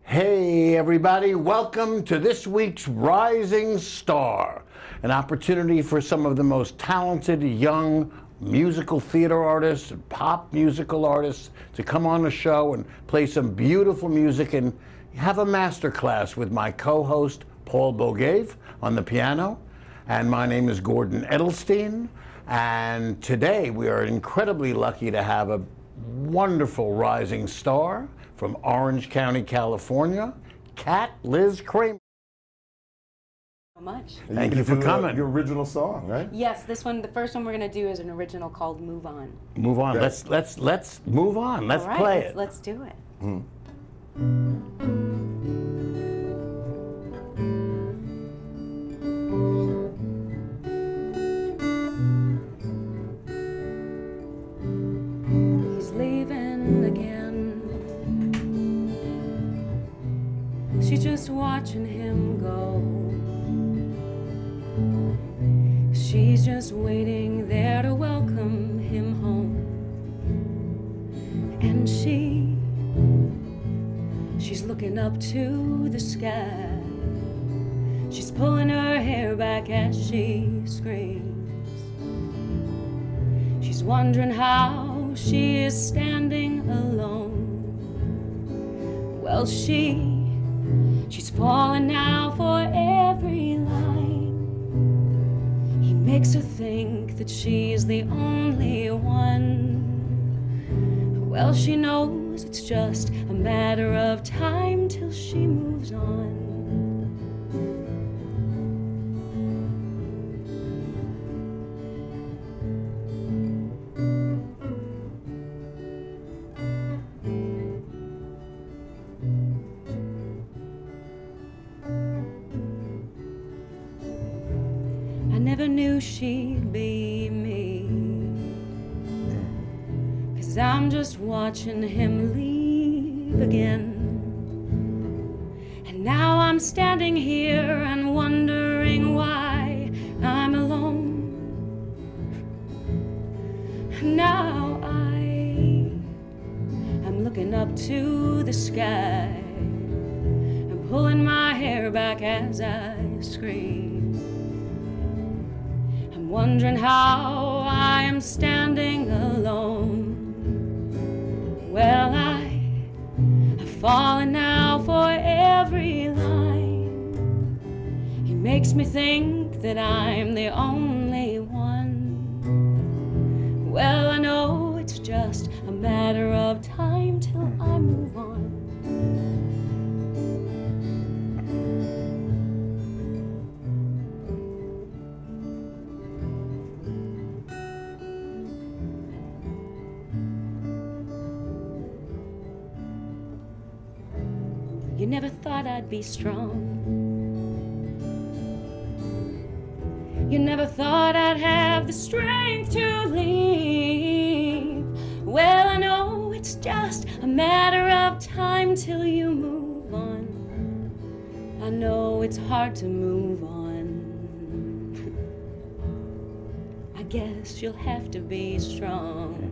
Hey everybody, welcome to this week's Rising Star, an opportunity for some of the most talented young musical theater artists and pop musical artists to come on the show and play some beautiful music and have a master class with my co-host Paul Bogaev on the piano. And my name is Gordon Edelstein, and today we are incredibly lucky to have a wonderful rising star from Orange County, California, Cat Liz Kramer. So much. Thank you for coming. Your original song, right? Yes, this one, the first one we're going to do is an original called "Move On." Move on. Yeah. Let's move on. Let's All right, play it. Let's do it. He's leaving again. She's just watching him go. She's just waiting there to welcome him home. And she's looking up to the sky. She's pulling her hair back as she screams. She's wondering how she is standing alone. Well, she's falling now for every line. He makes her think that she's the only one. Well, she knows it's just a matter of time till she moves on. I never knew she'd be me, 'cause I'm just watching him leave again. And now I'm standing here and wondering why I'm alone. Now I'm looking up to the sky and pulling my hair back as I scream. I'm wondering how I am standing alone. Well, I've fallen now for every line. He makes me think that I'm the only one. Well, I know it's just a matter of time till I move on. You never thought I'd be strong. You never thought I'd have the strength to leave. Well, I know it's just a matter of time till you move on. I know it's hard to move on. I guess you'll have to be strong.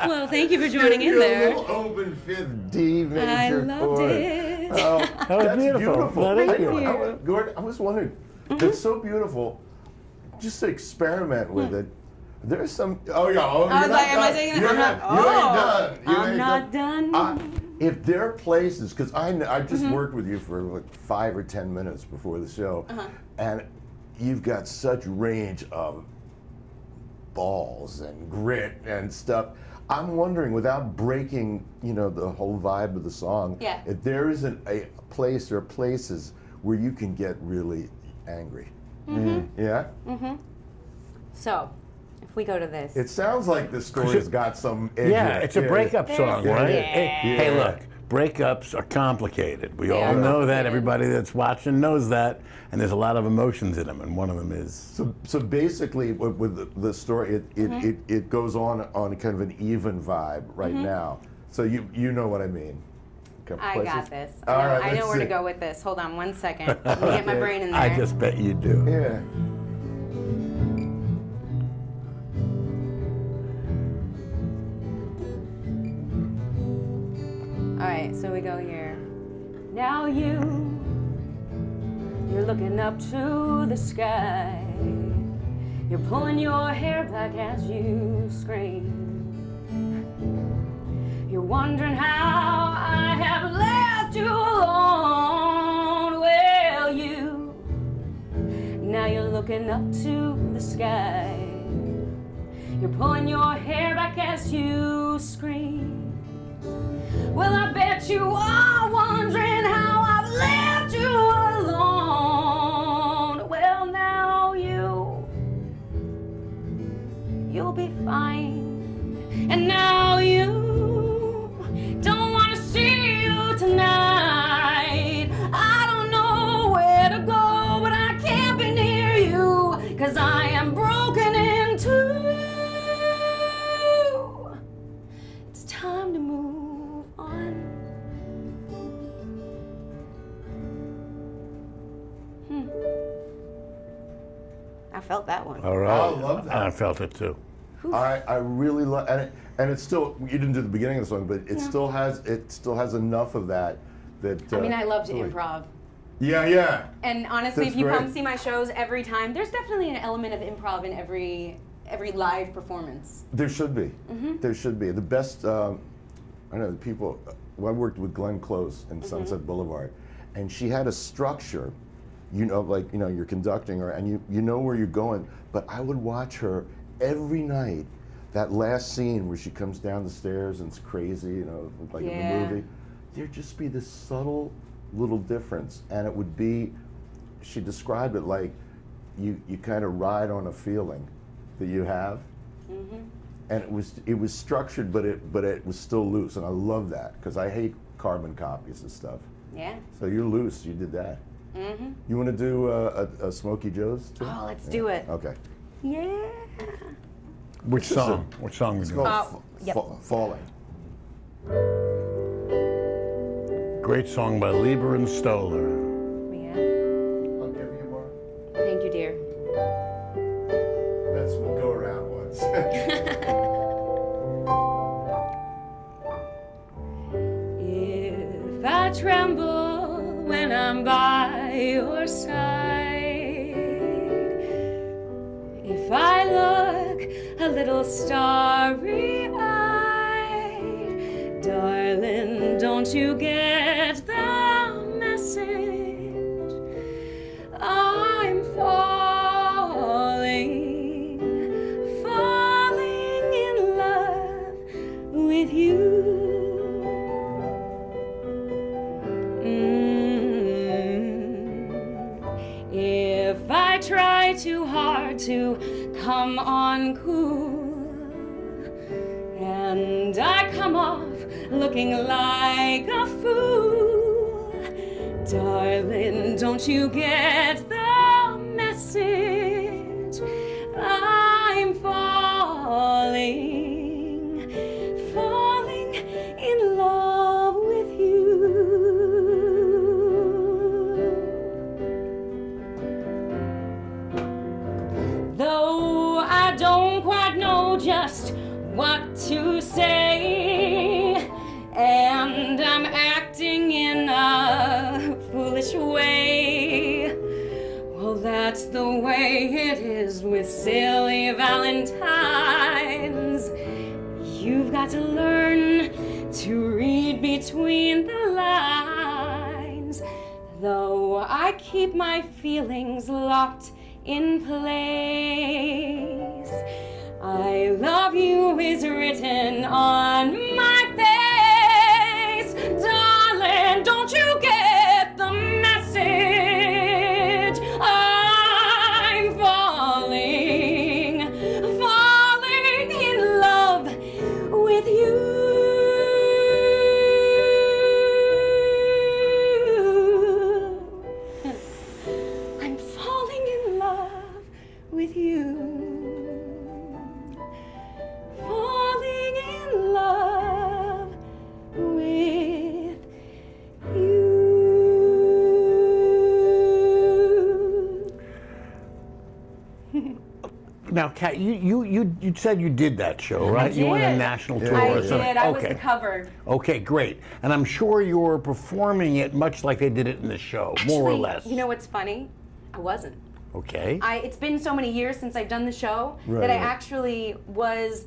Well, thank you for joining in there. Little open fifth D major I loved chord. it. Oh, That was that's beautiful. Thank you. Gordon, I was wondering, it's so beautiful. Just to experiment with it. There's some. Oh yeah. Oh, I was like, am I saying that? I'm not done. If there are places, because I just worked with you for like 5 or 10 minutes before the show, and you've got such range of balls and grit and stuff. I'm wondering, without breaking, the whole vibe of the song, if there isn't a place or places where you can get really angry. Yeah? So, if we go to this. It sounds like the story's got some edge. Yeah, it's a breakup song, right? Yeah. Hey, look, breakups are complicated. We all know that. Everybody that's watching knows that. And there's a lot of emotions in them, and one of them is... So basically, with the story, it goes on kind of an even vibe right now. So you know what I mean. I got this. All right, I know let's where to see. go with this. Hold on one second. Let me get my brain in there. I just bet you do. Yeah. All right, so we go here. Now you're looking up to the sky. You're pulling your hair back as you scream. You're wondering how I have left you alone. Well, now you're looking up to the sky. You're pulling your hair back as you scream. Well, I bet you are wondering how I've left you alone. Well, now you'll be fine. And now you don't want to see you tonight. I don't know where to go, but I can't be near you, 'cause I am broken in two. It's time to move on. I felt that one. All right. I love that. I felt it too. I really love, and it's still, you didn't do the beginning of the song, but it still has enough of that. I mean, I love to improv. Yeah. And honestly, That's if you great. come see my shows every time, there's definitely an element of improv in every live performance. There should be. There should be. The best, I know the people, I worked with Glenn Close in Sunset Boulevard, and she had a structure, you're conducting her, and you know where you're going, but I would watch her every night, that last scene where she comes down the stairs and it's crazy, like in the movie, there'd just be this subtle little difference, and it would be, she described it like you kind of ride on a feeling that you have, and it was structured, but it was still loose, and I love that, because I hate carbon copies and stuff. Yeah. So you're loose, you did that. You want to do a Smokey Joe's too? Oh, let's do it. Okay. Yeah. Which song? Which song is It's it? called Falling. Great song by Lieber and Stoller. Yeah. I'll give you more. Thank you, dear. We'll go around once. If I tremble when I'm by your side, if I look a little starry-eyed, darling, don't you get the message? I'm falling in love with you. If I try too hard to come on cool, and I come off looking like a fool, darling, don't you get the message? I'm falling in love with you. Though I don't quite know just what to say, and I'm acting in a foolish way, well, that's the way it is with silly valentines. You've got to learn to read between the lines. Though I keep my feelings locked in place, I love you is written on my face. Darling, don't you get the message? I'm falling with you. Falling in love with you. Now, Kat, you said you did that show, right? You went on a national tour I or something. did. I was the cover. Okay, great. And I'm sure you were performing it much like they did it in the show, more or Actually, less. You know what's funny? I wasn't. Okay. It's been so many years since I've done the show Right, that I right. actually was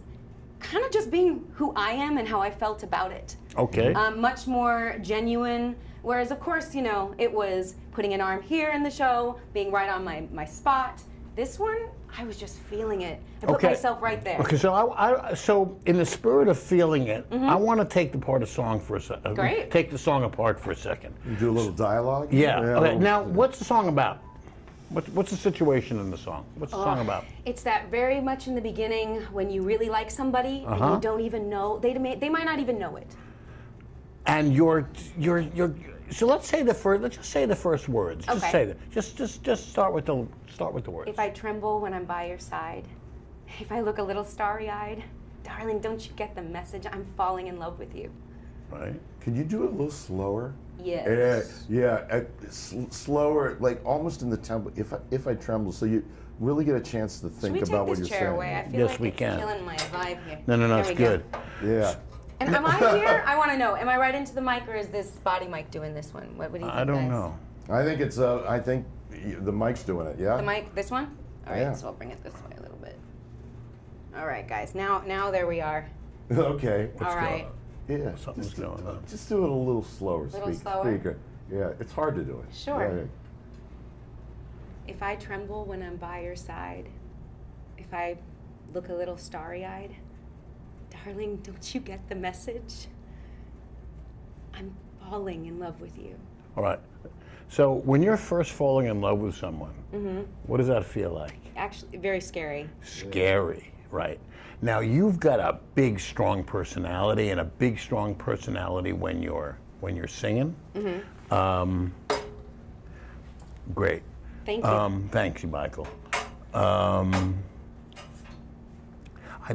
kind of just being who I am and how I felt about it. Okay. Much more genuine. Whereas, of course, you know, it was putting an arm here in the show, being right on my spot. This one, I was just feeling it. I put myself right there. Okay, so so in the spirit of feeling it, I want to take the part of song for a second. Great. Take the song apart for a second. You do a little dialogue? Yeah. Okay. little- Now, what's the song about? What's the situation in the song? What's the song about? It's that very much in the beginning when you really like somebody and you don't even know, they might not even know it. And you're so let's just say the first words. Just Okay. say that. Just start with the words. If I tremble when I'm by your side, if I look a little starry-eyed, darling, don't you get the message? I'm falling in love with you. Right. Can you do it a little slower? Yes. Slower, like almost in the tempo. If I tremble, so you really get a chance to Should think we about take what this you're chair saying. away? I feel Yes, like we it's can. killing my vibe here. No, There it's we good. go. Yeah. And am I here? I want to know. Am I right into the mic, or is this body mic doing this one? What do you think, I don't guys? know. I think it's. I think the mic's doing it. Yeah. The mic, this one? All right, Yeah. so I'll bring it this way a little bit. All right, guys. Now there we are. Okay. All right. Yeah. Something's going on. Just do it a little slower. Little slower? Speaker. Yeah. It's hard to do it. Sure. Yeah. If I tremble when I'm by your side, if I look a little starry-eyed, darling, don't you get the message? I'm falling in love with you. All right. So when you're first falling in love with someone, what does that feel like? Actually, very scary. Scary, right? Now you've got a big, strong personality, and a big, strong personality when you're singing. Great. Thank you. Thanks, Michael. I'd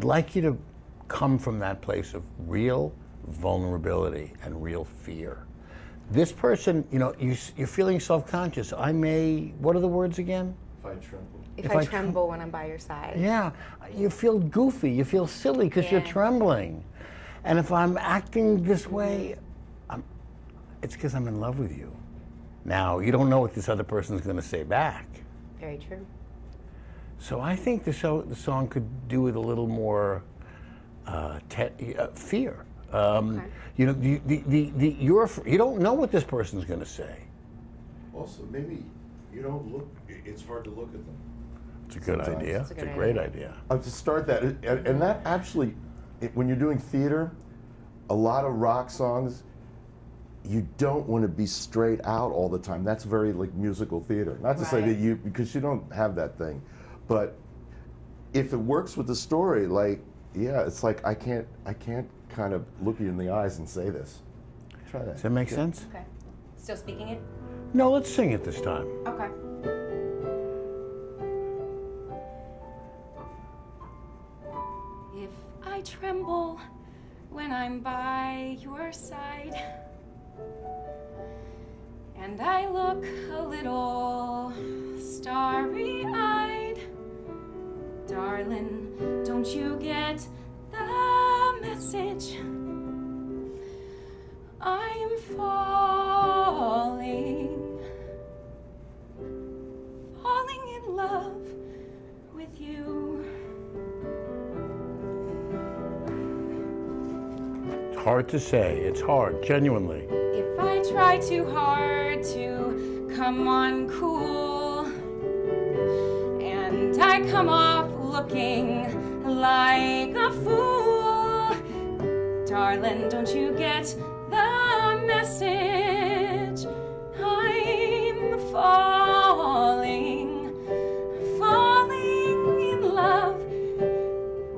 like you to come from that place of real vulnerability and real fear. This person, you know, you're feeling self-conscious. What are the words again? If I tremble. If I tremble when I'm by your side. Yeah, you feel goofy, you feel silly because you're Yeah. trembling. And if I'm acting this way, it's because I'm in love with you. Now, you don't know what this other person's going to say back. Very true. So I think the song could do with a little more fear. Okay. You know, you don't know what this person's going to say. Also, maybe you don't look. It's hard to look at them. It's a good Sometimes. idea. It's a It's a good great idea. idea. To start that, and that actually, when you're doing theater, a lot of rock songs, you don't want to be straight out all the time. That's very like musical theater. Not to say Right. that because you don't have that thing, but if it works with the story, like yeah, it's like I can't kind of look you in the eyes and say this. Try that. Does that make sense? Okay. Still speaking it? No, let's sing it this time. Okay. If I tremble when I'm by your side, and I look a little starry-eyed, darling, don't you get the message? I'm falling in love with you. It's hard to say. It's hard, genuinely. If I try too hard to come on cool, and I come off looking like a fool, darling, don't you get the message? I'm falling in love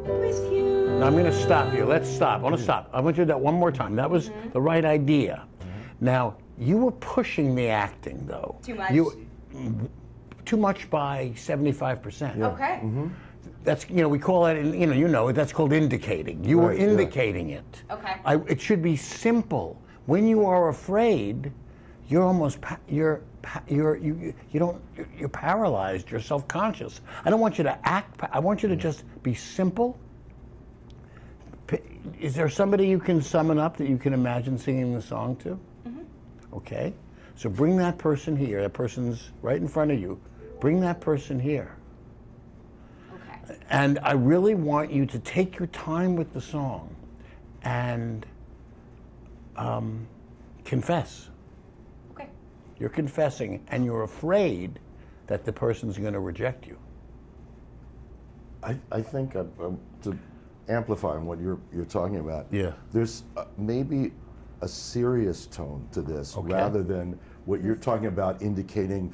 with you. Now I'm going to stop you. Let's stop. I want to stop. I want you to do that one more time. That was the right idea. Now, you were pushing the acting, though. Too much? too much by 75%. Yeah. Okay. That's, we call that, that's called indicating. You are Right, yeah. indicating it. Okay. It should be simple. When you are afraid, you're almost, you're paralyzed, you're self-conscious. I don't want you to act, I want you to just be simple. Is there somebody you can summon up that you can imagine singing the song to? Okay. So bring that person here. That person's right in front of you. Bring that person here. Okay. And I really want you to take your time with the song and confess. Okay. You're confessing, and you're afraid that the person's going to reject you. I think to amplify on what you're talking about. Yeah. There's maybe a serious tone to this, Okay. rather than what you're talking about indicating,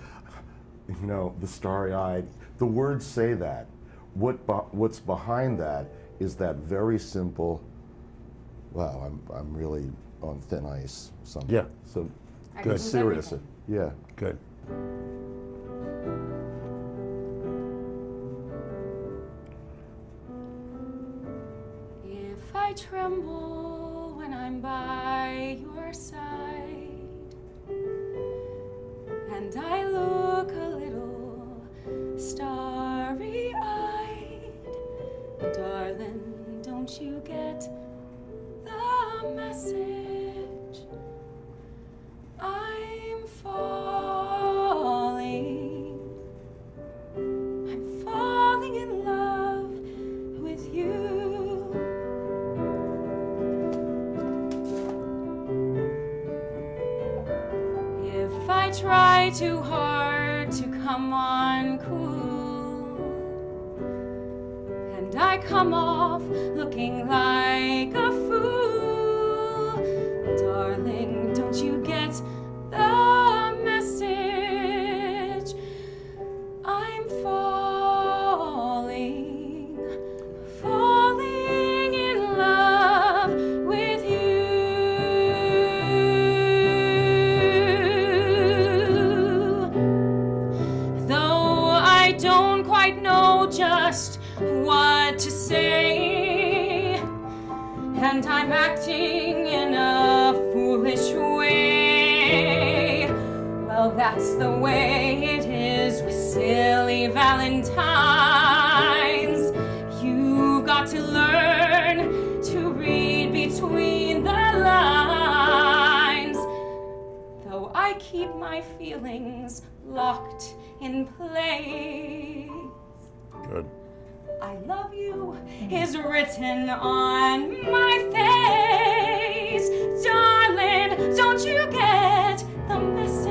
the starry-eyed. The words say that. What's behind that is that very simple. Wow, I'm really on thin ice. Something. Yeah. So I Good. lose serious. everything. Yeah. Good. If I tremble when I'm by your side, and I look a little starry-eyed, darling, don't you get the message? I'm falling in love with you. If I try too hard to come on cool, and I come off looking like a fool, darling, don't you get the message? I'm falling in love with you. Though I don't quite know just what to say, and I'm acting in a foolish way. Well, that's the way it is with silly valentines. You've got to learn to read between the lines. Though I keep my feelings locked in place, Good. I love you is written on my face. Darling, don't you get the message?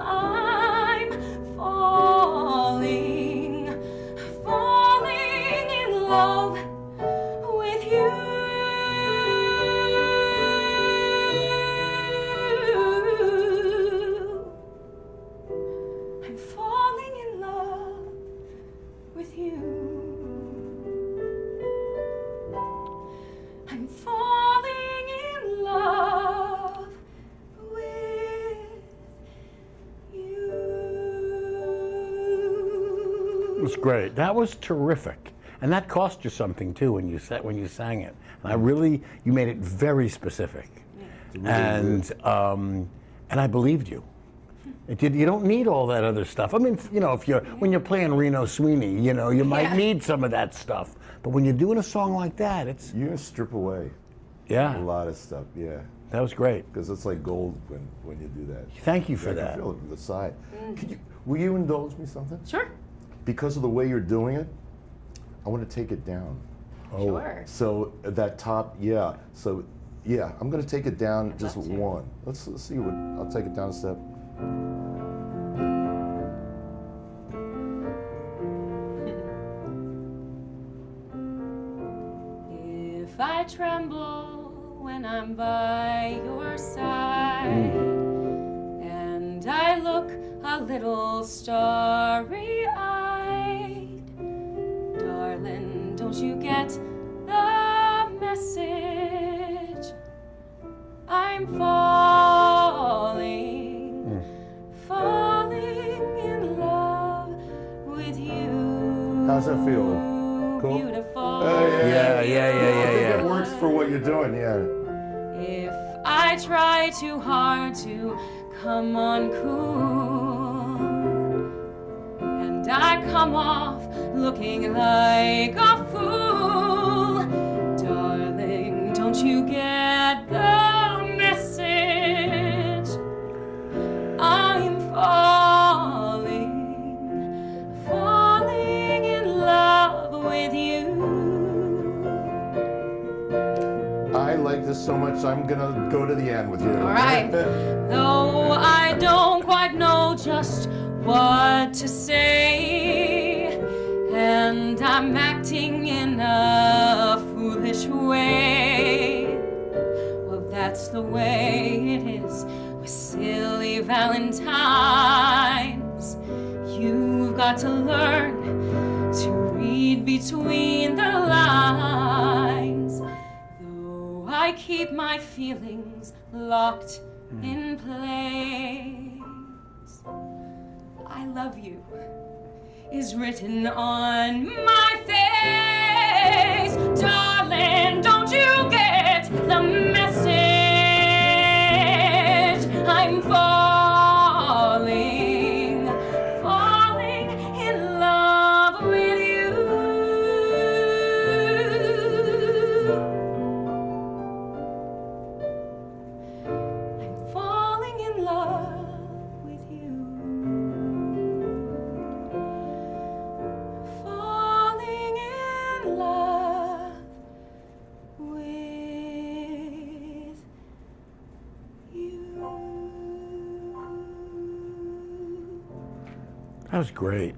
I'm falling in love with you. I'm falling in love with you. I'm falling in love with you. It was great. That was terrific. And that cost you something too when you sang it. And you made it very specific. And I believed you. You don't need all that other stuff. I mean, when you're playing Reno Sweeney, you might need some of that stuff. But when you're doing a song like that, it's You're gonna strip away a yeah. lot of stuff. Yeah. That was great. Because it's like gold when you do that. Thank you for I that. can feel it from the side. Will you indulge me something? Sure. Because of the way you're doing it, I want to take it down. Sure. So that top, yeah. So yeah, I'm going to take it down just love to. one. Let's see what. I'll take it down a step. If I tremble when I'm by your side, and I look a little starry-eyed, darling, don't you get the message? I'm falling with you. How's that feel? Cool? Beautiful. Yeah. Yeah, yeah, yeah, I think yeah. it works for what you're doing, yeah. If I try too hard to come on cool, and I come off looking like a fool, darling, don't you get the message? I'm falling in love with you. I like this so much, I'm gonna go to the end with you. All right. Though I don't quite know just what to say, and I'm acting in a foolish way. Well, that's the way it is with silly Valentines. You've got to learn to read between the lines. Though I keep my feelings locked in place, I love you is written on my face. Darling, don't you get the message? I'm falling in love with you. I'm falling in love with you. Falling in love with you. That was great.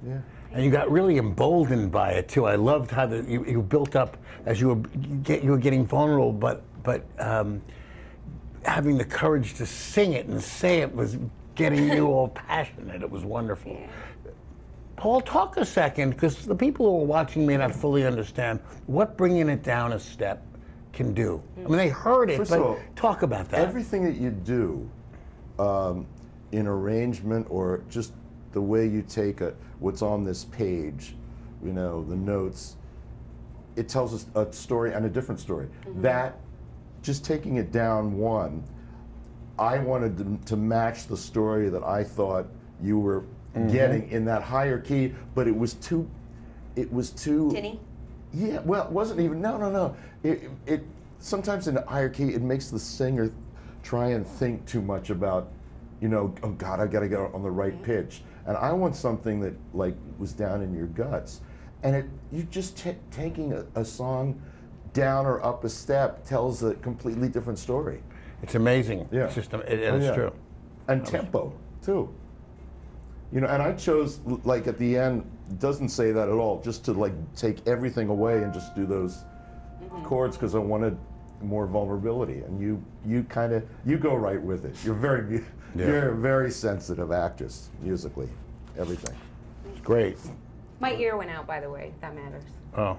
Yeah. And you got really emboldened by it too. I loved how you built up as you were getting vulnerable, but having the courage to sing it and say it was getting you all passionate. It was wonderful. Yeah. Paul, talk a second, because the people who are watching may not fully understand what bringing it down a step can do. I mean, they heard it, First of but all, talk about that. Everything that you do in arrangement or just the way you take what's on this page, you know, the notes, it tells us a story and a different story. That, just taking it down one, I wanted to match the story that I thought you were getting in that higher key, but it was too Tinny? Yeah, well, it wasn't even, no. It sometimes in a higher key, it makes the singer try and think too much about, you know, oh God, I gotta get on the right pitch. And I want something that like was down in your guts. And you just taking a song down or up a step tells a completely different story. It's amazing. Yeah. It's just, it's true. And tempo, too. You know, and I chose, like at the end, it doesn't say that at all, just to like take everything away and just do those chords because I wanted more vulnerability. And you go right with it. You're a very sensitive actress, musically, everything. Great. My ear went out, by the way. That matters. Oh,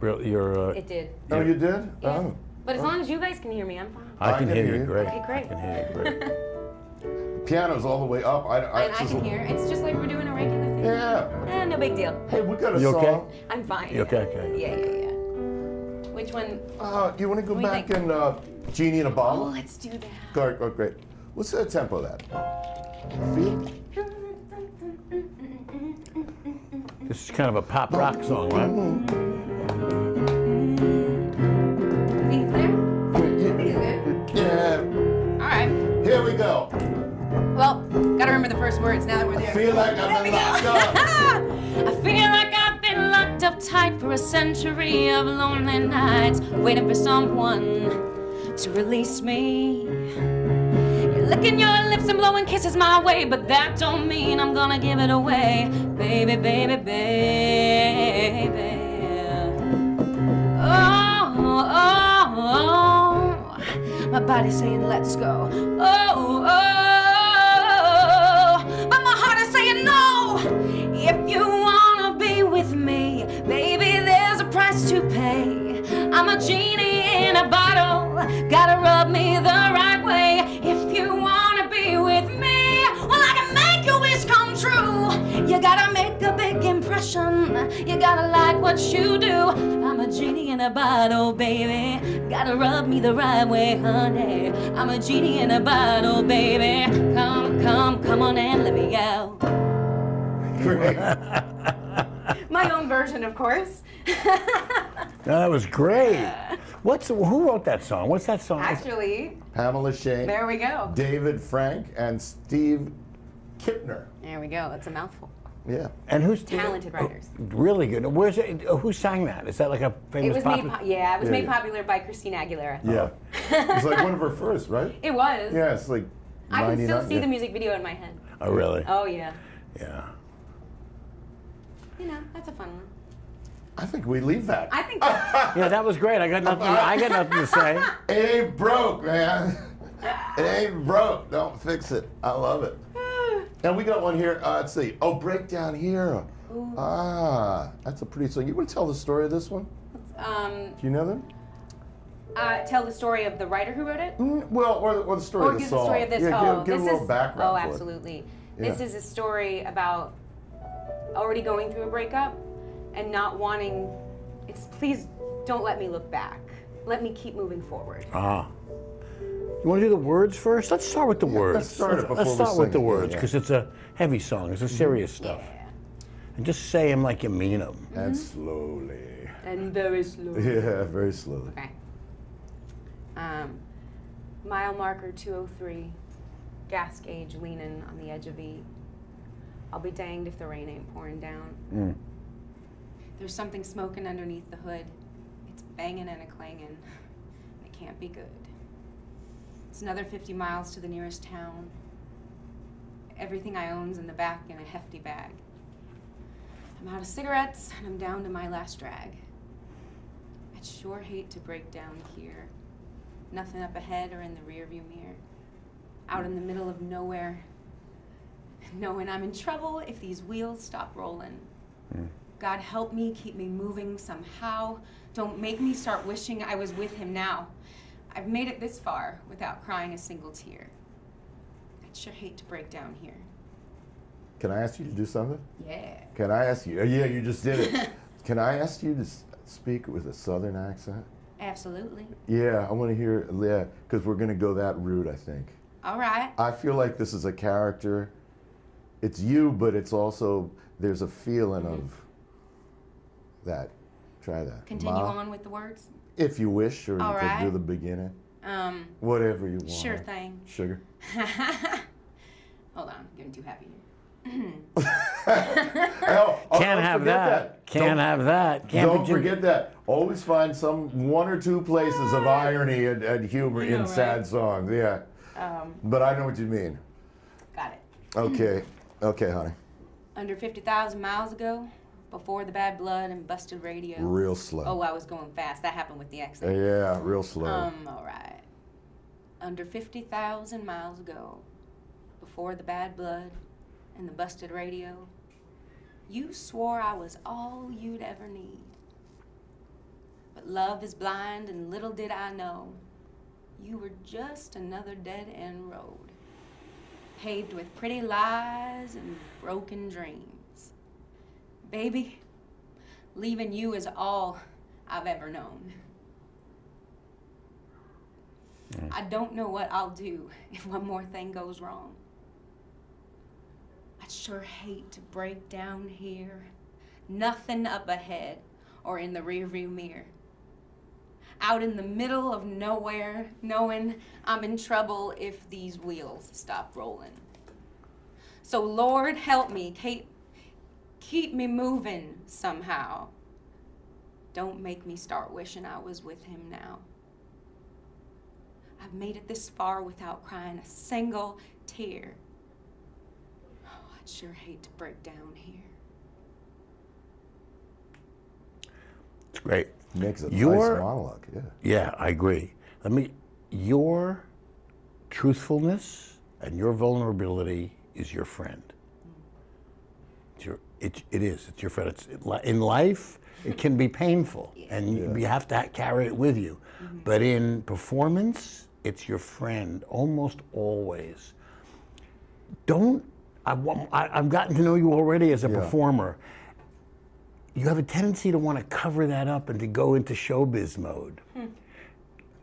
really? You're. It did. Oh, you did? Yeah. Oh. But as long as you guys can hear me, I'm fine. I can hear you great. Okay, great. I can hear you great. Piano's all the way up. And I can hear. It's just like we're doing a regular thing. Yeah. No big deal. Hey, we got a You song. okay? I'm fine. You okay? Okay. Yeah. Which one? You want to go What do you back think? in Genie in a Oh, Bottle? let's do that. Oh, great. What's the tempo of that? Feel? This is kind of a pop rock song, right? Think it's there? Pretty good. Yeah. All right. Here we go. Well, gotta remember the first words now that we're there. Feel like I've been locked up. I feel like I've been locked up tight for a century of lonely nights, waiting for someone to release me. You're licking your lips and blowing kisses my way, but that don't mean I'm gonna give it away, baby, baby, baby. Oh, my body's saying let's go. Oh, but my heart is saying no. If you wanna be with me, baby, there's a price to pay. I'm a genie in a bottle, gotta rub me the right way. If you wanna be with me, well, I can make your wish come true. You gotta make a expression. You gotta like what you do. I'm a genie in a bottle, baby. Gotta rub me the right way, honey. I'm a genie in a bottle, baby. Come on and let me out. Great. My own version, of course. That was great. Who wrote that song? What's that song? Actually, Pamela Shane, there we go. David Frank, and Steve Kipner. There we go. That's a mouthful. Yeah. And who's Talented writers. Really good. Where's it? Who sang that? Is that like a famous? It was Yeah, made yeah. popular by Christina Aguilera. Yeah. It's like one of her first, right? It was. Yeah, it's like I can still 99, see yeah. the music video in my head. Oh, really? Oh yeah. Yeah. You know, that's a fun one. I think we leave that. I think. Yeah, that was great. I got nothing to say. It ain't broke, man. It ain't broke. Don't fix it. I love it. And we got one here. Let's see. Oh, Breakdown Here. Ooh. Ah, that's a pretty song. You want to tell the story of this one? Do you know them? Tell the story of the writer who wrote it. Well, or the story Or of the give song. the story of this. Yeah, give a little background. Oh, for it. absolutely. Yeah. This is a story about already going through a breakup and not wanting. It's please don't let me look back. Let me keep moving forward. Ah. You want to do the words first? Let's start with the words. let's start it before Let's we start with sing the it. words Yeah. because it's a heavy song. It's a serious stuff. Yeah. And just say them like you mean them. And slowly. And very slowly. Yeah, very slowly. Okay. Mile marker 203. Gas gauge leaning on the edge of E. I'll be danged if the rain ain't pouring down. There's something smoking underneath the hood. It's banging and a clanging. It can't be good. It's another 50 miles to the nearest town. Everything I own's in the back in a hefty bag. I'm out of cigarettes and I'm down to my last drag. I'd sure hate to break down here. Nothing up ahead or in the rearview mirror. Out in the middle of nowhere. Knowing I'm in trouble if these wheels stop rolling. God help me, keep me moving somehow. Don't make me start wishing I was with him now. I've made it this far without crying a single tear. I'd sure hate to break down here. Can I ask you to do something? Yeah. Can I ask you? Yeah, you just did it. Can I ask you to speak with a southern accent? Absolutely. Yeah, I want to hear, yeah, because we're going to go that route, I think. All right. I feel like this is a character. It's you, but it's also, there's a feeling of that. Try that. Continue Ma, on with the words? if you wish, or All you right. could do the beginning. Whatever you want. Sure thing. Sugar. Hold on, I'm getting too happy here. Can't have that. Can't have that. Can't Don't be forget that. Always find some one or two places of irony and humor You know, in right? sad songs. Yeah. But I know what you mean. Got it. Okay. Okay, honey. Under 50,000 miles ago, before the bad blood and busted radio. Real slow. Oh, I was going fast. That happened with the accent. Yeah, real slow. All right. Under 50,000 miles ago, before the bad blood and the busted radio, you swore I was all you'd ever need. But love is blind, and little did I know, you were just another dead-end road, paved with pretty lies and broken dreams. Baby, leaving you is all I've ever known. I don't know what I'll do if one more thing goes wrong. I'd sure hate to break down here. Nothing up ahead or in the rearview mirror. Out in the middle of nowhere, knowing I'm in trouble if these wheels stop rolling. So Lord help me, keep me moving somehow. Don't make me start wishing I was with him now. I've made it this far without crying a single tear. Oh, I'd sure hate to break down here. It's great. Makes a Your- nice monologue. Yeah. Yeah, I agree. Your truthfulness and your vulnerability is your friend. It is. It's your friend. In life, it can be painful, and you have to carry it with you. But in performance, it's your friend almost always. I've gotten to know you already as a performer. you have a tendency to want to cover that up and to go into showbiz mode.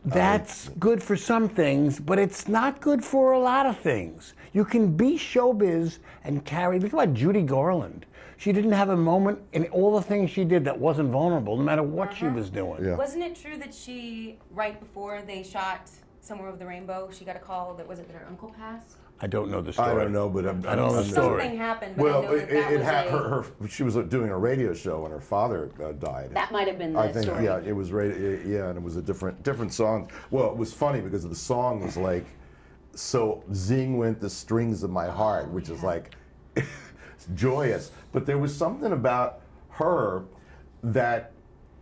That's good for some things, but it's not good for a lot of things. You can be showbiz and carry, think about Judy Garland. She didn't have a moment in all the things she did that wasn't vulnerable, no matter what she was doing. Yeah. Wasn't it true that she, right before they shot Somewhere Over the Rainbow, she got a call that, was it that her uncle passed? I don't know the story. I don't know, but I don't know the story. Something happened, but Well, I know that she was doing a radio show when her father died. that might have been the I think, story. yeah, it was yeah, and it was a different song. Well, it was funny because the song was like, so zing went the strings of my heart, which is like joyous. But there was something about her that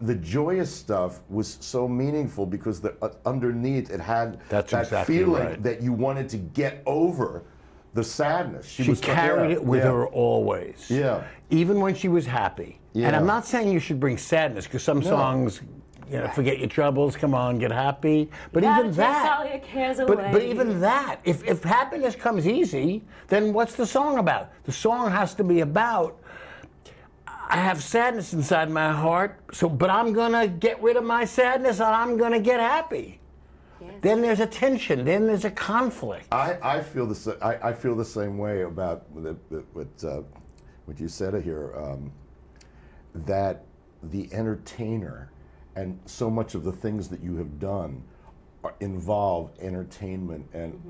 the joyous stuff was so meaningful because underneath it had that exactly feeling right. that you wanted to get over the sadness. She carried it with her always. Yeah. Even when she was happy. Yeah. And I'm not saying you should bring sadness, because some songs, you know, forget your troubles, come on, get happy. But even that, but even that, if happiness comes easy, then what's the song about? The song has to be about, I have sadness inside my heart, but I'm gonna get rid of my sadness and I'm gonna get happy. Yes. Then there's a tension. Then there's a conflict. I feel the same way about what you said here. That the entertainer and so much of the things that you have done involve entertainment and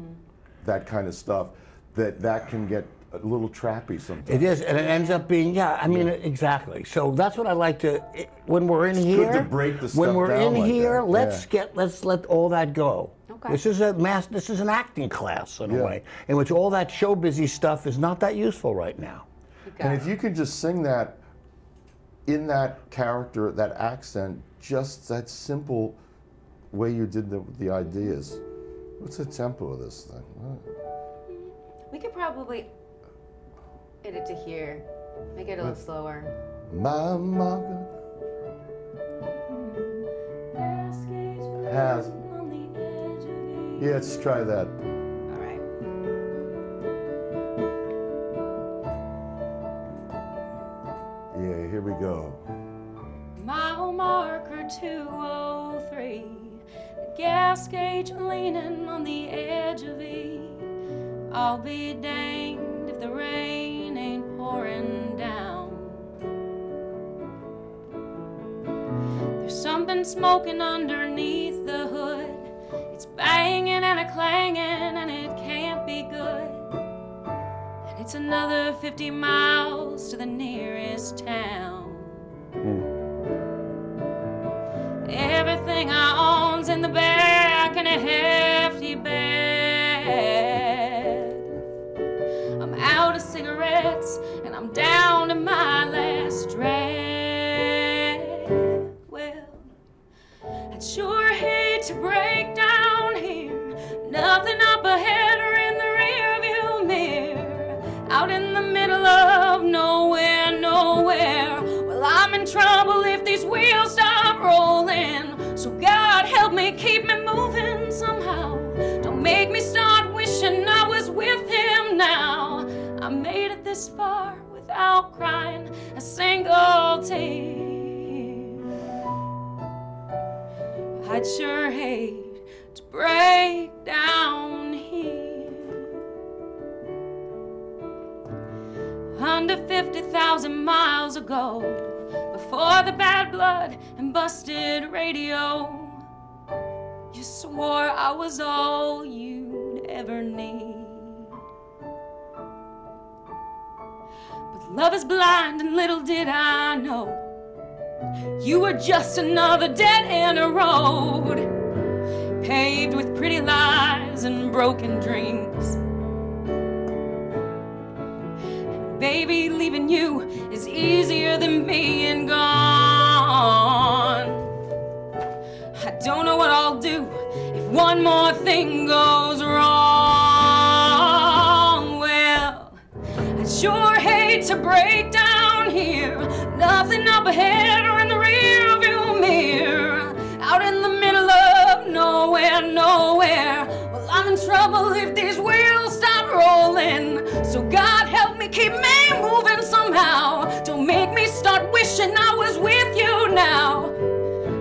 that kind of stuff. That can get a little trappy sometimes. It is, and it ends up being, exactly. So that's what I like to, when we're in here, good to break the stuff when we're down in like here, that. let's let all that go. Okay. This is an acting class in a way, in which all that show busy stuff is not that useful right now. And if you could just sing that in that character, that accent, just that simple way you did the ideas. What's the tempo of this thing? We could probably get it to here. Make it a little slower. My mother has. Yeah, let's try that. All right. Yeah, here we go. Mile marker 203, the gas gauge leaning on the edge of E. I'll be danged if the rain ain't pouring down. There's something smoking underneath the hood. It's banging and a clanging and it can't be good. And it's another 50 miles to the nearest town. Everything I own's in the back in a hefty bag. I'm out of cigarettes and I'm down to my last drag. Well, I'd sure hate to break down here. Nothing up ahead or in the rearview mirror. Out in the middle of nowhere, nowhere. Well, I'm in trouble if these wheels stop rolling. So God help me, keep me moving somehow. Don't make me start wishing I was with him now. I made it this far without crying a single tear. I'd sure hate to break down here. Under 50,000 miles ago, before the bad blood and busted radio, you swore I was all you'd ever need. But love is blind and little did I know, you were just another dead end road, paved with pretty lies and broken dreams. Baby, leaving you is easier than being gone. I don't know what I'll do if one more thing goes wrong. Well, I sure hate to break down here. Nothing up ahead or in the rear view mirror. Out in the middle of nowhere, nowhere. Well, I'm in trouble if these wheels stop rolling. So God help me, keep me moving somehow. Don't make make me start wishing I was with you now.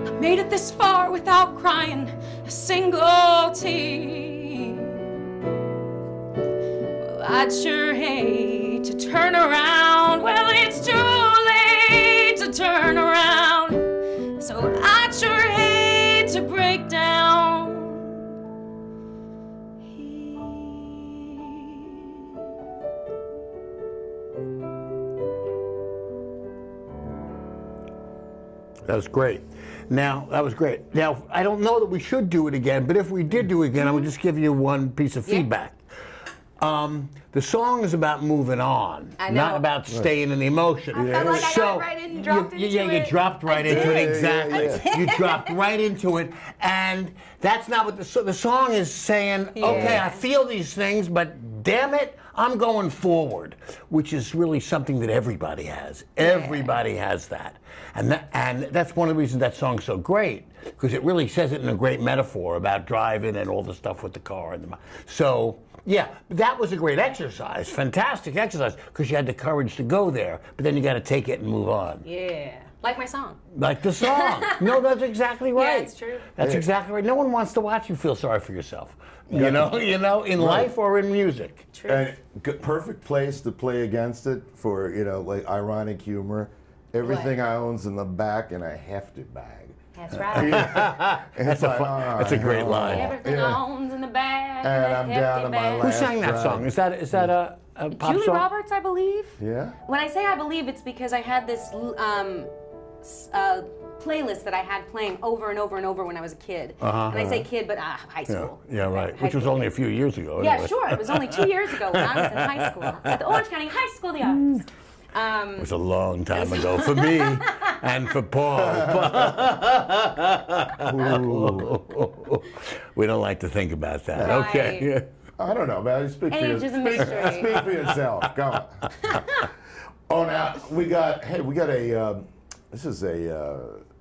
I made it this far without crying a single tear. Well, I'd sure hate to turn around. Well, it's too late to turn around. So I'd sure hate to break down. That was great. Now, that was great. Now, I don't know that we should do it again, but if we did do it again, I would just give you one piece of feedback. The song is about moving on, not about staying in the emotion. I felt like I got right in and dropped into it. You dropped right into it, exactly. You dropped right into it, and that's not what the song is saying. Okay, I feel these things, but damn it, I'm going forward, which is really something that everybody has. Everybody has that. And that's one of the reasons that song's so great, because it really says it in a great metaphor about driving and all the stuff with the car. So, yeah, that was a great exercise, fantastic exercise, because you had the courage to go there, but then you got to take it and move on. Yeah. Like my song. Like the song. No, that's exactly right. Yeah, it's true. That's exactly right. No one wants to watch you feel sorry for yourself. You know, in life or in music. True. And perfect place to play against it for, like ironic humor. Everything I own's in the back in a hefty bag. That's right. That's a great line. Everything owns in the bag. And I'm down to my last Who sang that song? Is that a pop Julie song? Roberts, I believe. Yeah. When I say I believe, it's because I had this playlist that I had playing over and over and over when I was a kid. And I say kid, but high school. Yeah, right. Which was only a few years ago. Yeah, anyway. sure. It was only 2 years ago when I was in high school at the Orange County High School of the Arts. It was a long time ago for me and for Paul. We don't like to think about that. Right. Okay. I don't know, man. Speak for Age is a mystery. Speak for yourself. Come on. Oh, now we got a. This is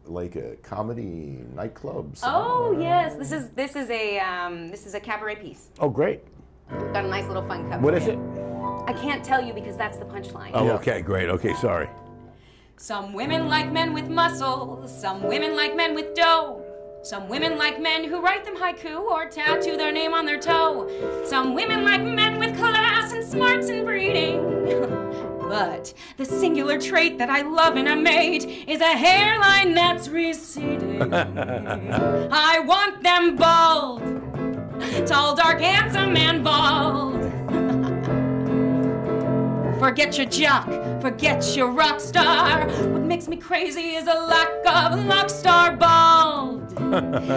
like a comedy nightclub song. Oh yes, this is a cabaret piece. Oh, great. Got a nice little fun cover. What is it? I can't tell you because that's the punchline. Oh, okay, great. Okay, sorry. Some women like men with muscle. Some women like men with dough. Some women like men who write them haiku or tattoo their name on their toe. Some women like men with class and smarts and breeding. But the singular trait that I love in a mate is a hairline that's receding. I want them bald. Tall, dark, handsome, and bald. Forget your jock, forget your rock star. What makes me crazy is a lack of luck star bald.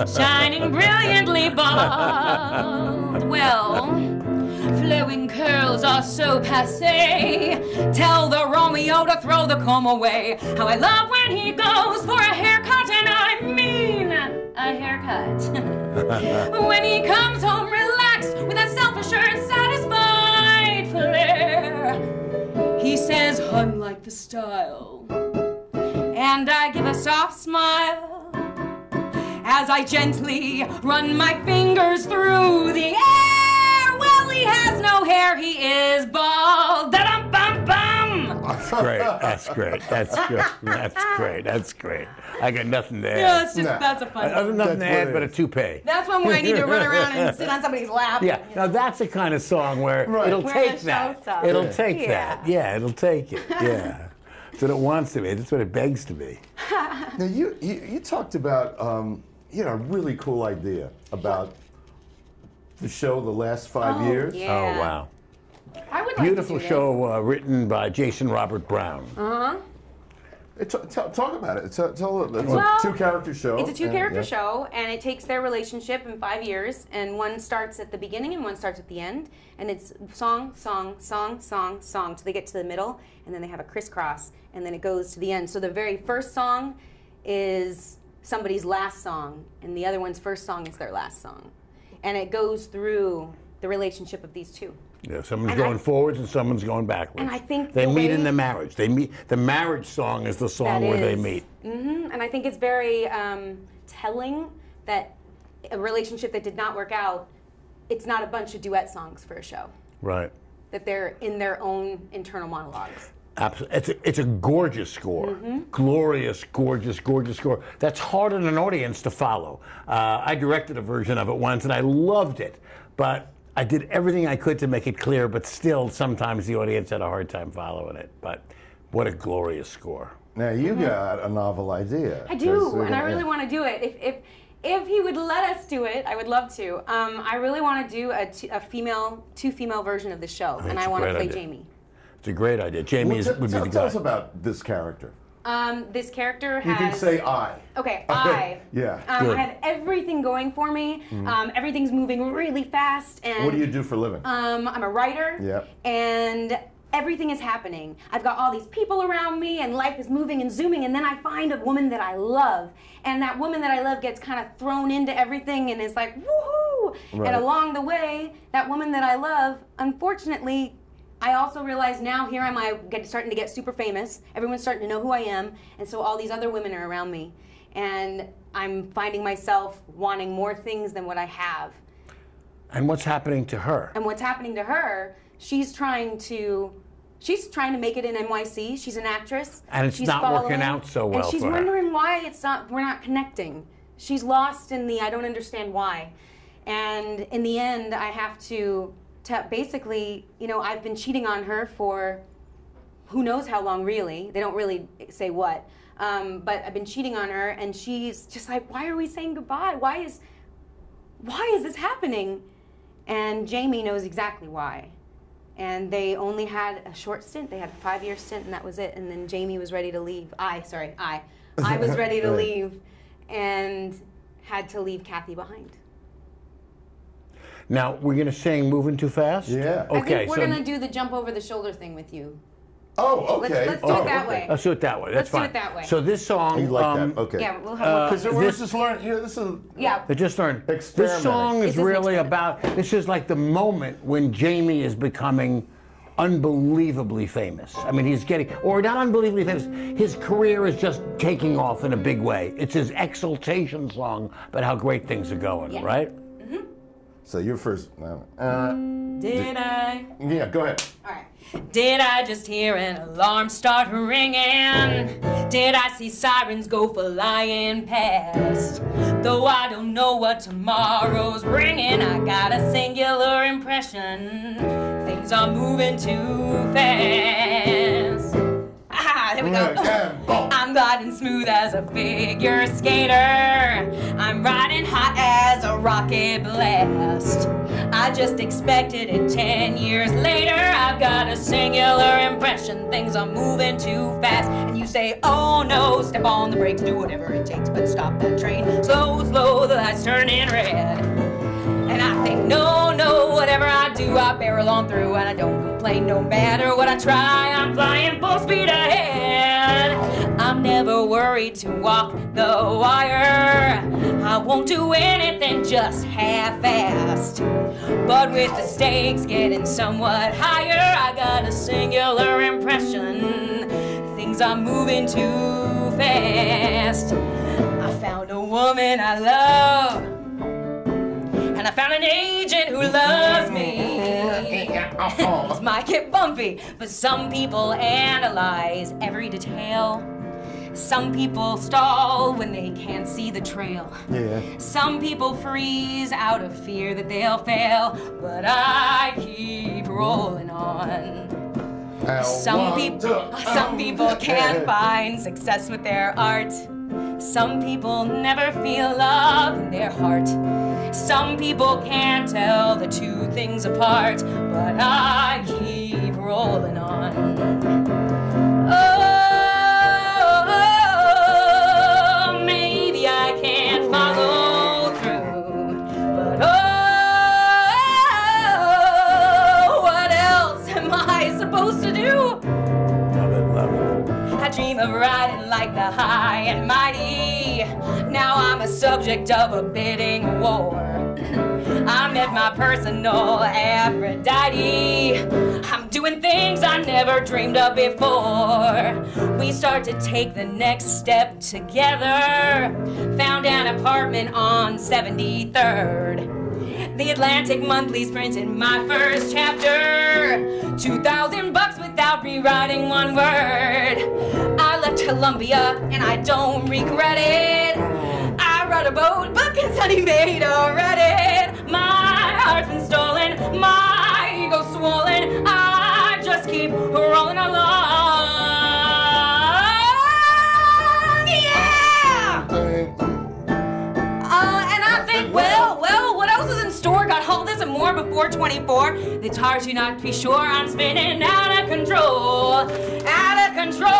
Shining brilliantly bald. Well, flowing curls are so passé. Tell the Romeo to throw the comb away. How I love when he goes for a haircut, and I mean a haircut. When he comes home relaxed with a self-assured, satisfied flair. He says, "Hun, like the style," and I give a soft smile as I gently run my fingers through the air. Well, he has no hair, he is bald. Da-dum-bum-bum. That's great. That's great. That's good. That's great. That's great. I got nothing to add. Yeah, it's just, that's a fun one. Nothing to add but a toupee. That's one where I need to run around and sit on somebody's lap. Yeah, now that's the kind of song where it'll Where take the that. show stops. It'll take Yeah. that. Yeah, it'll take it. Yeah. That's what it wants to be. That's what it begs to be. Now you talked about a really cool idea about the show the last 5 years. Yeah. Oh, wow. I would like Beautiful to do show written by Jason Robert Brown. Talk about it. It's a Well, two-character show. It's a two-character show, and it takes their relationship in 5 years, and one starts at the beginning and one starts at the end, and it's song, song, song, song, song, so they get to the middle, and then they have a crisscross, and then it goes to the end. So the very first song is somebody's last song, and the other one's first song is their last song. And it goes through the relationship of these two. Yeah, someone's going forwards and someone's going backwards. And I think they the meet way- in the marriage. They meet. The marriage song is the song That where they is. meet. And I think it's very telling that a relationship that did not work out, it's not a bunch of duet songs for a show. Right. That they're in their own internal monologues. Absolutely. It's a gorgeous score. Glorious, gorgeous, gorgeous score. That's hard on an audience to follow. I directed a version of it once, and I loved it. But I did everything I could to make it clear, but still, sometimes the audience had a hard time following it. But what a glorious score. Now, you got a novel idea. I do, and I really want to do it. If he would let us do it, I would love to. I really want to do two female version of the show, and I want to play Jamie. It's a great idea. Jamie would be the guy. Tell us about this character. This character has... You can say I. Okay, I. Yeah. I have everything going for me. Everything's moving really fast. And what do you do for a living? I'm a writer. Yep. And everything is happening. I've got all these people around me, and life is moving and zooming, and then I find a woman that I love. And that woman that I love gets kind of thrown into everything and is like, woohoo! Right. And along the way, that woman that I love, unfortunately, I also realize now here am I starting to get super famous. Everyone's starting to know who I am, and so all these other women are around me. And I'm finding myself wanting more things than what I have. And what's happening to her? And what's happening to her, she's trying to make it in NYC. She's an actress. And it's not working out so well and she's for her. wondering why we're not connecting. She's lost in the I don't understand why. And in the end, I have to basically, you know, I've been cheating on her for who knows how long, really. They don't really say what. But I've been cheating on her, and she's just like, why are we saying goodbye? Why is this happening? And Jamie knows exactly why. And they only had a short stint. They had a 5-year stint, and that was it. And then Jamie was ready to leave. I was ready to leave and had to leave Kathy behind. Now, we're going to sing Moving Too Fast? Yeah. Okay, I think we're going to do the jump over the shoulder thing with you. Oh, okay. Let's do it that way. Let's do it that way. That's fine. Let's do it that way. So this song... You like that? Okay. Yeah, we'll have Because we're just learning, you know, this is... Yeah. They just learned. This Experimenting. song is This is really experiment. about... This is like the moment when Jamie is becoming unbelievably famous. I mean, he's getting... Or not unbelievably famous. His career is just taking off in a big way. It's his exaltation song about how great things are going, right? So you're first... Did I? Yeah, go ahead. All right. Did I just hear an alarm start ringing? Did I see sirens go flying past? Though I don't know what tomorrow's bringing, I got a singular impression. Things are moving too fast. Ah, there we go. I'm gliding smooth as a figure skater. I'm riding hot as a rocket blast. I just expected it 10 years later. I've got a singular impression. Things are moving too fast. And you say, oh no, step on the brakes, do whatever it takes, but stop that train. Slow, slow, the lights turning red. And I think, no, no, whatever I do, I barrel on through, and I don't complain no matter what I try. I'm flying full speed ahead. I'm never worried to walk the wire. I won't do anything just half-assed. But with the stakes getting somewhat higher, I got a singular impression. Things are moving too fast. I found a woman I love. And I found an agent who loves me. This might get bumpy, but some people analyze every detail. Some people stall when they can't see the trail. Yeah. Some people freeze out of fear that they'll fail, but I keep rolling on. Some people can't find success with their art. Some people never feel love in their heart. Some people can't tell the two things apart, but I keep rolling on. Oh, maybe I can't follow through, but oh, what else am I supposed to do? Love it, love it. I dream of riding like the high and mighty. Now I'm a subject of a bidding war. I met my personal Aphrodite. I'm doing things I never dreamed of before. We start to take the next step together. Found an apartment on 73rd. The Atlantic Monthly's printed my first chapter. $2,000 without rewriting one word. I left Columbia and I don't regret it. I wrote a book and Sonny made a Reddit. My heart's been stolen, my ego swollen. I just keep rolling along. Yeah! And I think, well, what else is in store? Got all this and more before 24. It's hard to not be sure I'm spinning out of control. Out of control.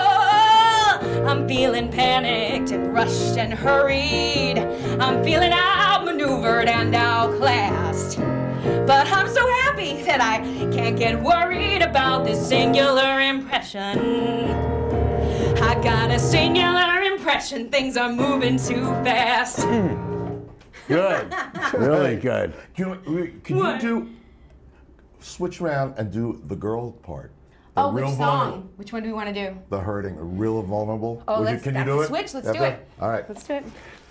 I'm feeling panicked and rushed and hurried. I'm feeling outmaneuvered and outclassed. But I'm so happy that I can't get worried about this singular impression. I got a singular impression things are moving too fast. Good. Really good. Can you do, switch around and do the girl part? The Oh, which real song? vulnerable- Which one do we want to do? The hurting, real vulnerable. Oh, Can you do it? switch. Let's That's do it. All right. Let's do it.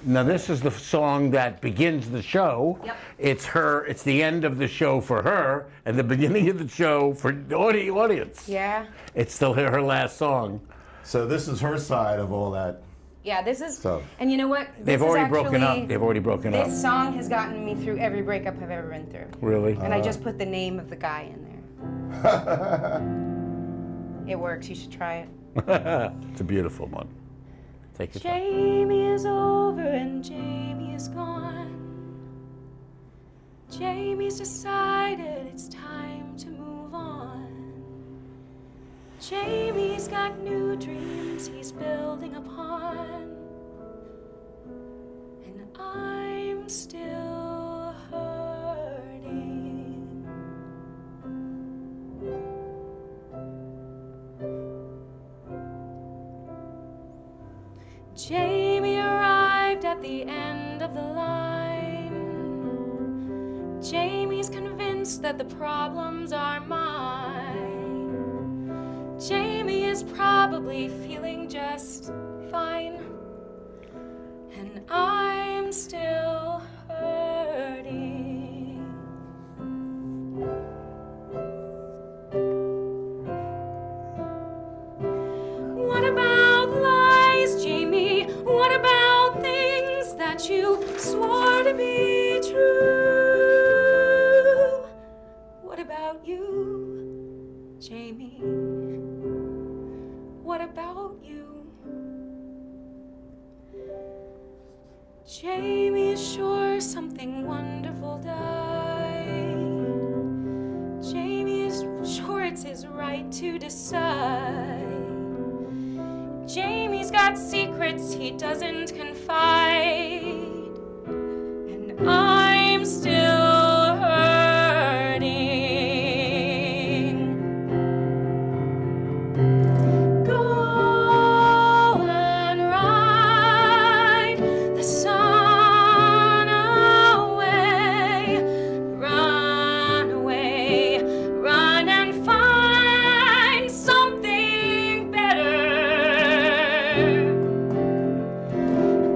Now this is the song that begins the show. Yep. It's her. It's the end of the show for her, and the beginning of the show for the audience. Yeah. It's still her last song. So this is her side of all that. Yeah, this is, So- and you know what? They've This is already broken actually- up. They've already broken up. This song has gotten me through every breakup I've ever been through. Really? And I just put the name of the guy in there. It works. You should try it. It's a beautiful one. Take your time. Jamie is over and Jamie is gone. Jamie's decided it's time to move on. Jamie's got new dreams he's building upon. And I'm still hurting. Jamie arrived at the end of the line. Jamie's convinced that the problems are mine. Jamie is probably feeling just fine. And I'm still hurting. What about lies, Jamie? What about things that you swore to be true? What about you, Jamie? What about you? Jamie is sure something wonderful died. Jamie is sure it's his right to decide. Jamie's got secrets he doesn't confide. And I'm still hurting. Go and ride the sun away. Run away, run and find something better.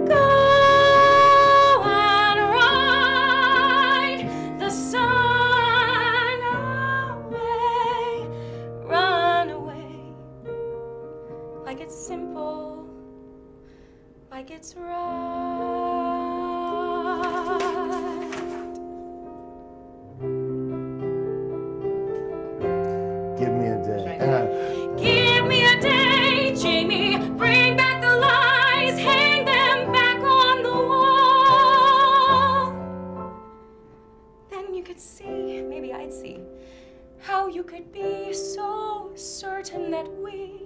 Go and ride the sun away. Run away. Like it's simple, like it's right. Give me a day. Give me a day, Jamie. Bring back the lies, hang them back on the wall. Then you could see, maybe I'd see, how you could be so certain that we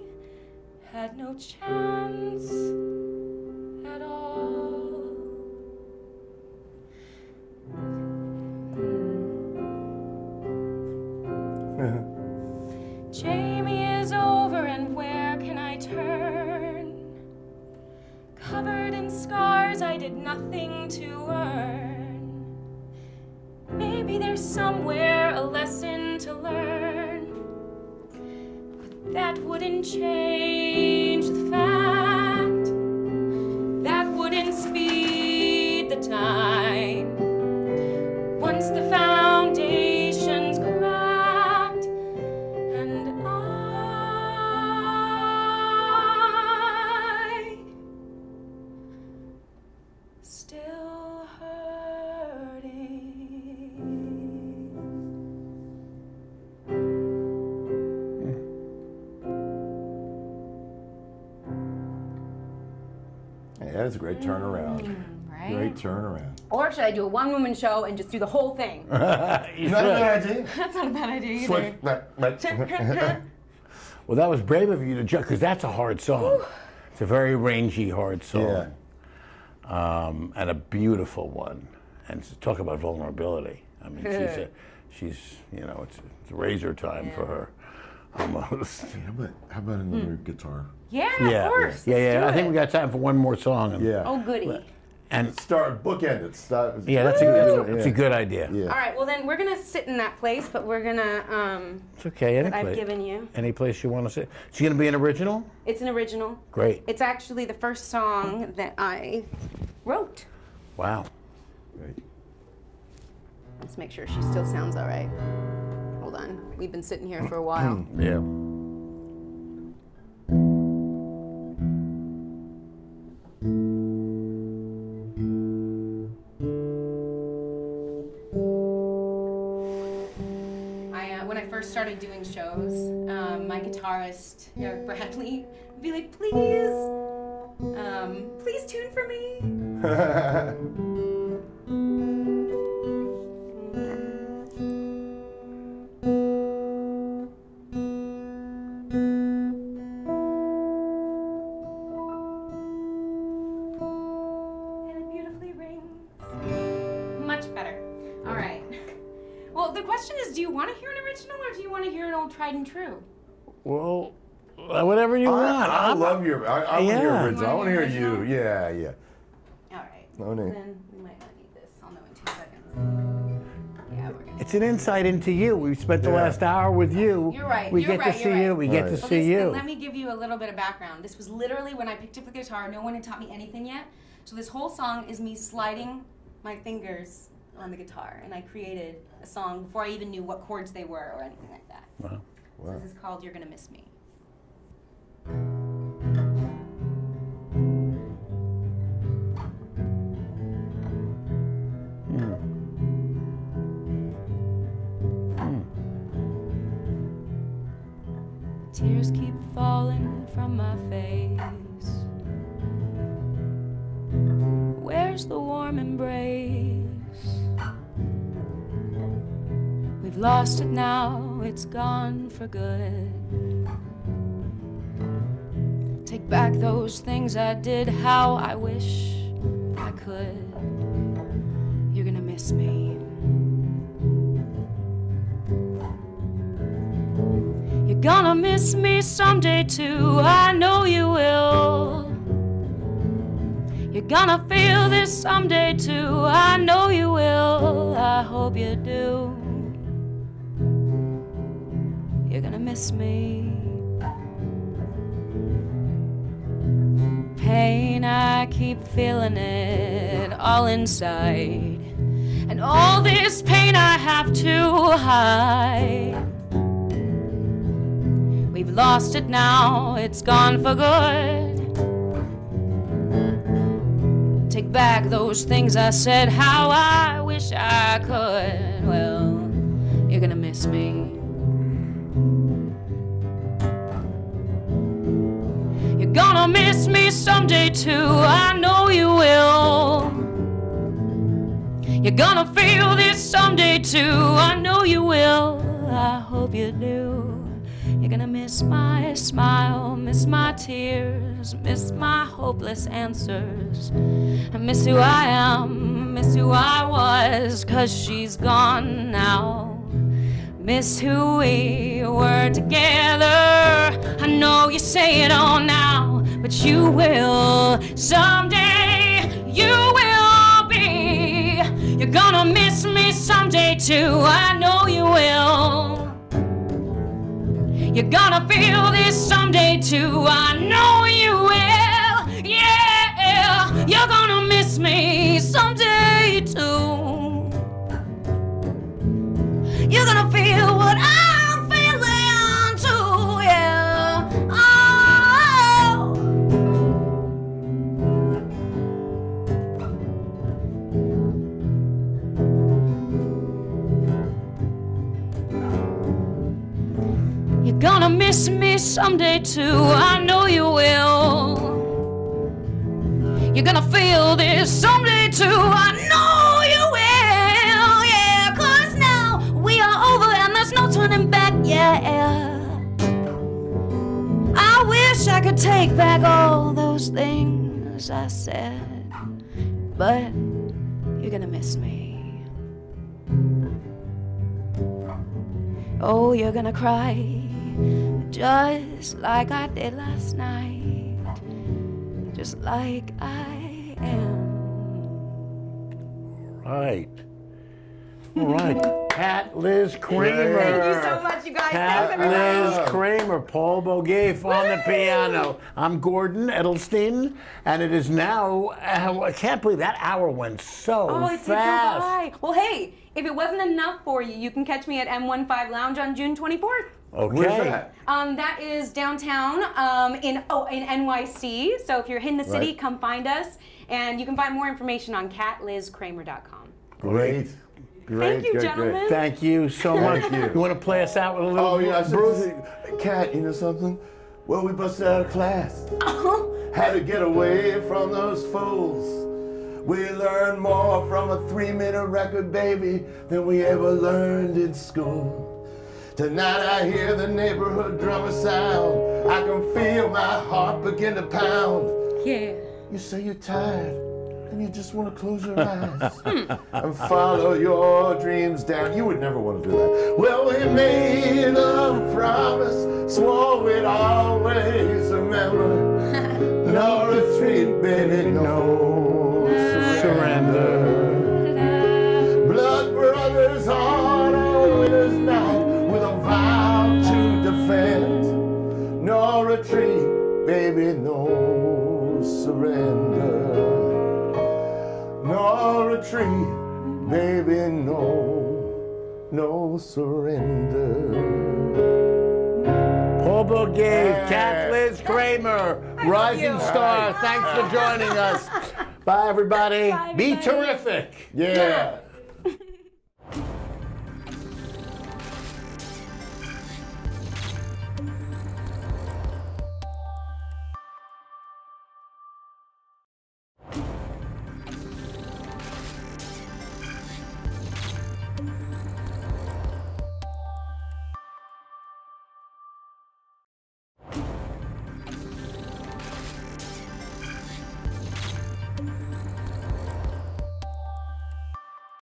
had no chance at all. Jamie is over and where can I turn? Covered in scars I did nothing to earn. Maybe there's somewhere a lesson to learn. But that wouldn't change the fact. That wouldn't speed the time. Once the fact Yeah, that's a great turnaround. Right? Great turnaround. Or should I do a one-woman show and just do the whole thing? You Not a should. bad idea. That's not a bad idea either. Switch. Well, that was brave of you to jump, because that's a hard song. It's a very rangy, hard song. And a beautiful one. And to talk about vulnerability. I mean, she's you know, it's razor time for her, almost. How about another guitar? Yeah, Yeah, of course. yeah. Let's do I think it. we got time for one more song. And, Yeah. Oh, goody. And Start bookend it. Start. yeah, that's a good idea. Yeah. All right, well then we're gonna sit in that place, but we're gonna It's okay. Any that I've place. given you. Any place you want to sit. It's going to be an original. It's an original. Great. It's actually the first song that I wrote. Wow. Right. Let's make sure she still sounds all right. Hold on, we've been sitting here for a while. Yeah. When I first started doing shows, my guitarist, Eric Bradley, would be like, please tune for me. And it beautifully rings. Much better. All right. Well, the question is, do you want to hear an original or do you want to hear an old tried and true? Well, whatever you want. I love your. I want to hear Yeah. original. I want to hear you. Yeah, yeah. All right. No need. Then we might not need this. I'll know in 2 seconds. Yeah, we're gonna. It's an insight into you. We've spent the Yeah. last hour with you. You're right, We you're get right, to you're see you. right. We get to Right. see Then you. let me give you a little bit of background. This was literally when I picked up the guitar. No one had taught me anything yet. So this whole song is me sliding my fingers on the guitar, and I created a song before I even knew what chords they were or anything like that. Wow. So this is called "You're Gonna Miss Me." Tears keep falling from my face. Where's the warm embrace? We've lost it now, it's gone for good. Take back those things I did, how I wish I could. You're gonna miss me. You're gonna miss me someday too, I know you will. You're gonna feel this someday too, I know you will. I hope you do. You're gonna miss me. Pain, I keep feeling it all inside. And all this pain I have to hide. We've lost it now, it's gone for good. Take back those things I said, how I wish I could. Well, you're gonna miss me. You're gonna miss me someday too, I know you will. You're gonna feel this someday too, I know you will. I hope you do. You're gonna miss my smile, miss my tears, miss my hopeless answers. I miss who I am, miss who I was, 'cause she's gone now. Miss who we were together. I know you say it all now, but you will someday, you will be. You're gonna miss me someday too, I know you will. You're gonna feel this someday too, I know you will. Yeah, you're gonna miss me someday too. You're gonna feel what I'm feeling too, yeah. Oh. You're gonna miss me someday too, I know you will. You're gonna feel this someday too. I know you will, yeah. 'Cause now we are over and there's no turning back, yeah. I wish I could take back all those things I said, but you're gonna miss me. Oh, you're gonna cry just like I did last night, just like I am. Right. All right. Cat Liz Kramer. Thank you so much, you guys. Cat Thanks, everybody. Liz Kramer, Paul Bogaev on the piano. I'm Gordon Edelstein, and it is now, I can't believe that hour went so Oh, it did go fast. by. Well, hey, if it wasn't enough for you, you can catch me at M15 Lounge on June 24th. Okay. Where's that? That is downtown in NYC. So if you're in the city, Right. come find us. And you can find more information on catlizkramer.com. Great. Great. Thank you, great, gentlemen. Great. Thank you so much. Thank you. You want to play us out with a little Oh, yeah, I Bruce? should say, Cat, you know something? Well, we busted out of class. Had to get away from those fools. We learned more from a 3-minute record, baby, than we ever learned in school. Tonight I hear the neighborhood drummer sound. I can feel my heart begin to pound. Yeah. You say you're tired and you just want to close your eyes and follow your dreams down. You would never want to do that. Well, we made a promise, swore we'd always remember. No retreat, baby, no surrender. Blood brothers on a winter's night with a vow to defend. No retreat, baby, no surrender. No retreat, baby, no surrender. Paul Bogaev, Cat Liz Kramer, Rising Star. Thanks for joining us. Bye, everybody. Bye, Be everybody. terrific. Yeah.